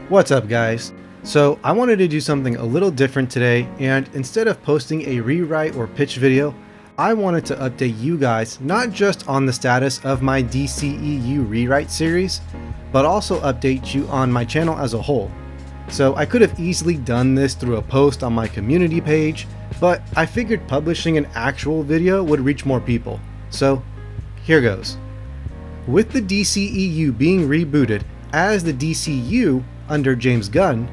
What's up, guys? So I wanted to do something a little different today, and instead of posting a rewrite or pitch video, I wanted to update you guys not just on the status of my DCEU Rewrite Series, but also update you on my channel as a whole. So I could have easily done this through a post on my community page, but I figured publishing an actual video would reach more people. So here goes. With the DCEU being rebooted as the DCU under James Gunn,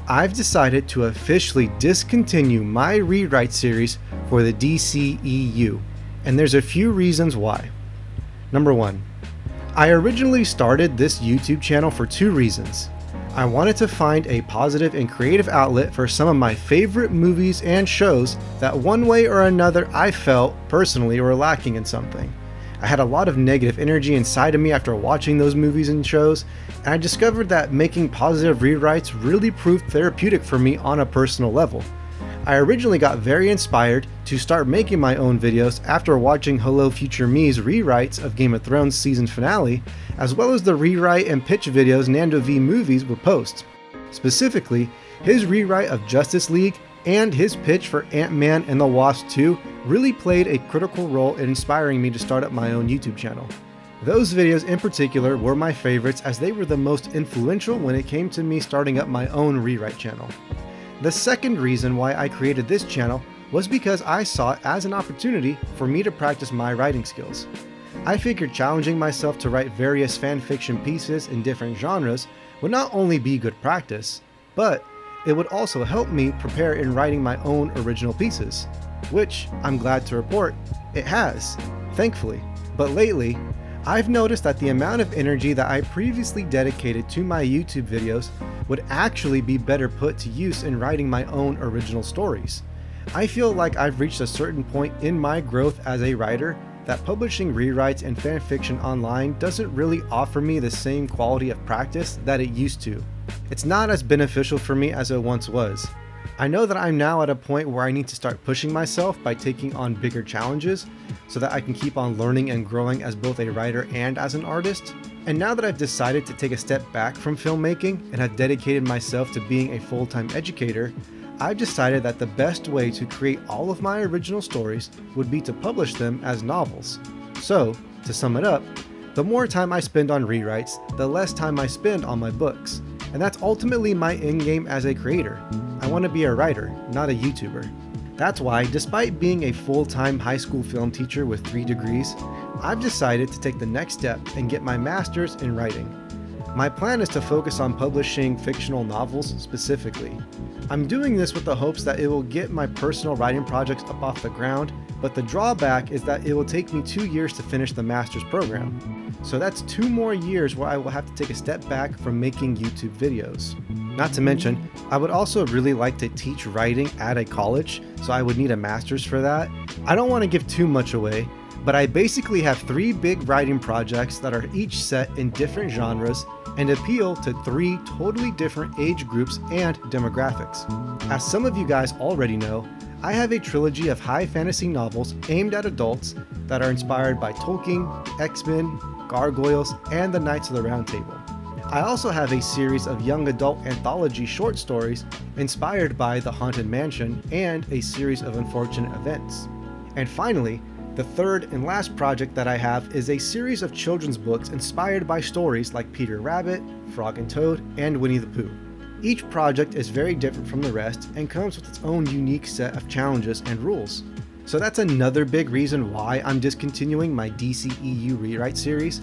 I've decided to officially discontinue my rewrite series for the DCEU, and there's a few reasons why. Number one, I originally started this YouTube channel for two reasons. I wanted to find a positive and creative outlet for some of my favorite movies and shows that one way or another I felt personally were lacking in something. I had a lot of negative energy inside of me after watching those movies and shows, and I discovered that making positive rewrites really proved therapeutic for me on a personal level. I originally got very inspired to start making my own videos after watching Hello Future Me's rewrites of Game of Thrones season finale, as well as the rewrite and pitch videos Nando V Movies would post. Specifically, his rewrite of Justice League and his pitch for Ant-Man and the Wasp 2 really played a critical role in inspiring me to start up my own YouTube channel. Those videos in particular were my favorites as they were the most influential when it came to me starting up my own rewrite channel. The second reason why I created this channel was because I saw it as an opportunity for me to practice my writing skills. I figured challenging myself to write various fan fiction pieces in different genres would not only be good practice, but it would also help me prepare in writing my own original pieces, which I'm glad to report it has, thankfully. But lately, I've noticed that the amount of energy that I previously dedicated to my YouTube videos would actually be better put to use in writing my own original stories. I feel like I've reached a certain point in my growth as a writer that publishing rewrites and fanfiction online doesn't really offer me the same quality of practice that it used to. It's not as beneficial for me as it once was. I know that I'm now at a point where I need to start pushing myself by taking on bigger challenges so that I can keep on learning and growing as both a writer and as an artist. And now that I've decided to take a step back from filmmaking and have dedicated myself to being a full-time educator, I've decided that the best way to create all of my original stories would be to publish them as novels. So, to sum it up, the more time I spend on rewrites, the less time I spend on my books. And that's ultimately my endgame as a creator. I want to be a writer, not a YouTuber. That's why, despite being a full-time high school film teacher with 3 degrees, I've decided to take the next step and get my master's in writing. My plan is to focus on publishing fictional novels specifically. I'm doing this with the hopes that it will get my personal writing projects up off the ground, but the drawback is that it will take me 2 years to finish the master's program. So that's 2 more years where I will have to take a step back from making YouTube videos. Not to mention, I would also really like to teach writing at a college, so I would need a master's for that. I don't want to give too much away, but I basically have 3 big writing projects that are each set in different genres and appeal to 3 totally different age groups and demographics. As some of you guys already know, I have a trilogy of high fantasy novels aimed at adults that are inspired by Tolkien, X-Men, Gargoyles, and the Knights of the Round Table. I also have a series of young adult anthology short stories inspired by The Haunted Mansion and a series of unfortunate events. And finally, the third and last project that I have is a series of children's books inspired by stories like Peter Rabbit, Frog and Toad, and Winnie the Pooh. Each project is very different from the rest and comes with its own unique set of challenges and rules. So that's another big reason why I'm discontinuing my DCEU Rewrite series.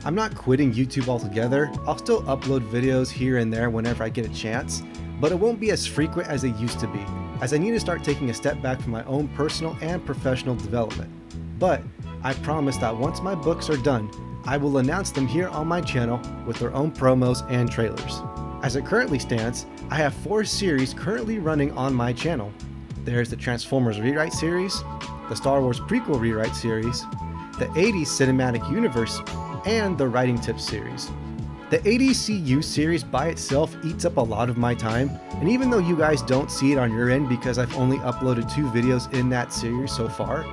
I'm not quitting YouTube altogether. I'll still upload videos here and there whenever I get a chance, but it won't be as frequent as it used to be, as I need to start taking a step back from my own personal and professional development. But I promise that once my books are done, I will announce them here on my channel with their own promos and trailers. As it currently stands, I have 4 series currently running on my channel. There's the Transformers Rewrite Series, the Star Wars Prequel Rewrite Series, the 80s Cinematic Universe, and the Writing Tips series. The ADCU series by itself eats up a lot of my time, and even though you guys don't see it on your end because I've only uploaded 2 videos in that series so far,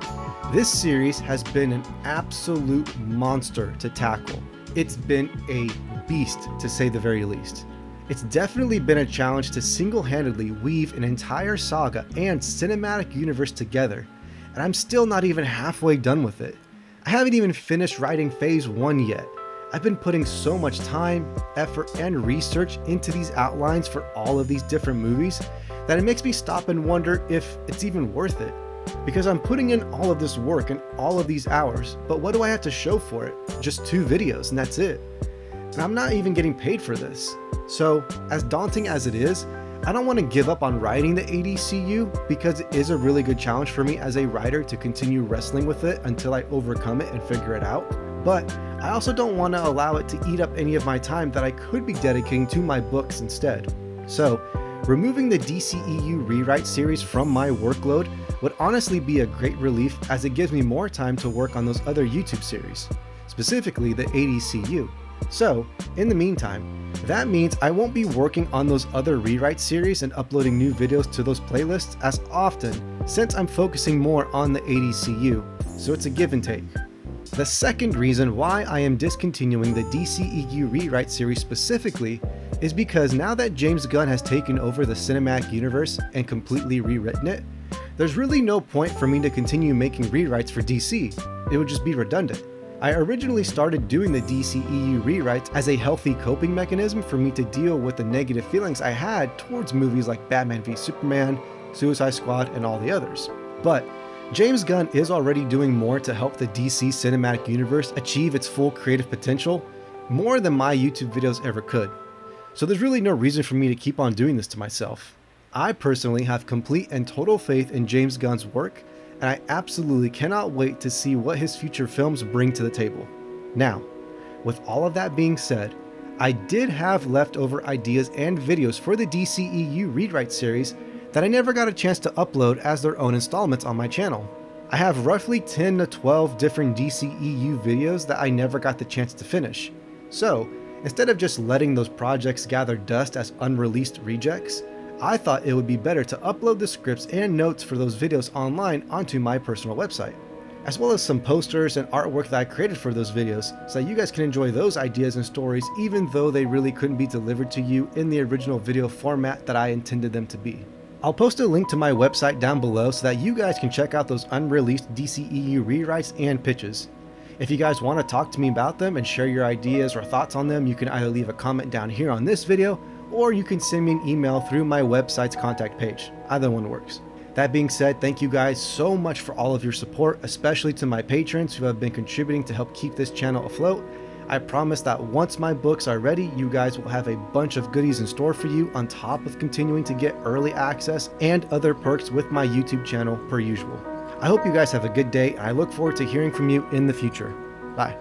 this series has been an absolute monster to tackle. It's been a beast, to say the very least. It's definitely been a challenge to single-handedly weave an entire saga and cinematic universe together, and I'm still not even halfway done with it. I haven't even finished writing phase 1 yet. I've been putting so much time, effort, and research into these outlines for all of these different movies that it makes me stop and wonder if it's even worth it. Because I'm putting in all of this work and all of these hours, but what do I have to show for it? Just 2 videos and that's it. And I'm not even getting paid for this. So, as daunting as it is, I don't want to give up on writing the ADCU because it is a really good challenge for me as a writer to continue wrestling with it until I overcome it and figure it out. But I also don't want to allow it to eat up any of my time that I could be dedicating to my books instead. So, removing the DCEU Rewrite Series from my workload would honestly be a great relief as it gives me more time to work on those other YouTube series, specifically the ADCU. So, in the meantime, that means I won't be working on those other rewrite series and uploading new videos to those playlists as often since I'm focusing more on the ADCU, so it's a give and take. The second reason why I am discontinuing the DCEU Rewrite Series specifically is because now that James Gunn has taken over the cinematic universe and completely rewritten it, there's really no point for me to continue making rewrites for DC. It would just be redundant. I originally started doing the DCEU rewrites as a healthy coping mechanism for me to deal with the negative feelings I had towards movies like Batman v Superman, Suicide Squad, and all the others. But James Gunn is already doing more to help the DC cinematic universe achieve its full creative potential, more than my YouTube videos ever could. So there's really no reason for me to keep on doing this to myself. I personally have complete and total faith in James Gunn's work, and I absolutely cannot wait to see what his future films bring to the table. Now, with all of that being said, I did have leftover ideas and videos for the DCEU Rewrite Series that I never got a chance to upload as their own installments on my channel. I have roughly 10 to 12 different DCEU videos that I never got the chance to finish. So, instead of just letting those projects gather dust as unreleased rejects, I thought it would be better to upload the scripts and notes for those videos online onto my personal website, as well as some posters and artwork that I created for those videos so that you guys can enjoy those ideas and stories even though they really couldn't be delivered to you in the original video format that I intended them to be. I'll post a link to my website down below so that you guys can check out those unreleased DCEU rewrites and pitches. If you guys want to talk to me about them and share your ideas or thoughts on them, you can either leave a comment down here on this video or you can send me an email through my website's contact page. Either one works. That being said, thank you guys so much for all of your support, especially to my patrons who have been contributing to help keep this channel afloat. I promise that once my books are ready, you guys will have a bunch of goodies in store for you on top of continuing to get early access and other perks with my YouTube channel per usual. I hope you guys have a good day, and I look forward to hearing from you in the future. Bye.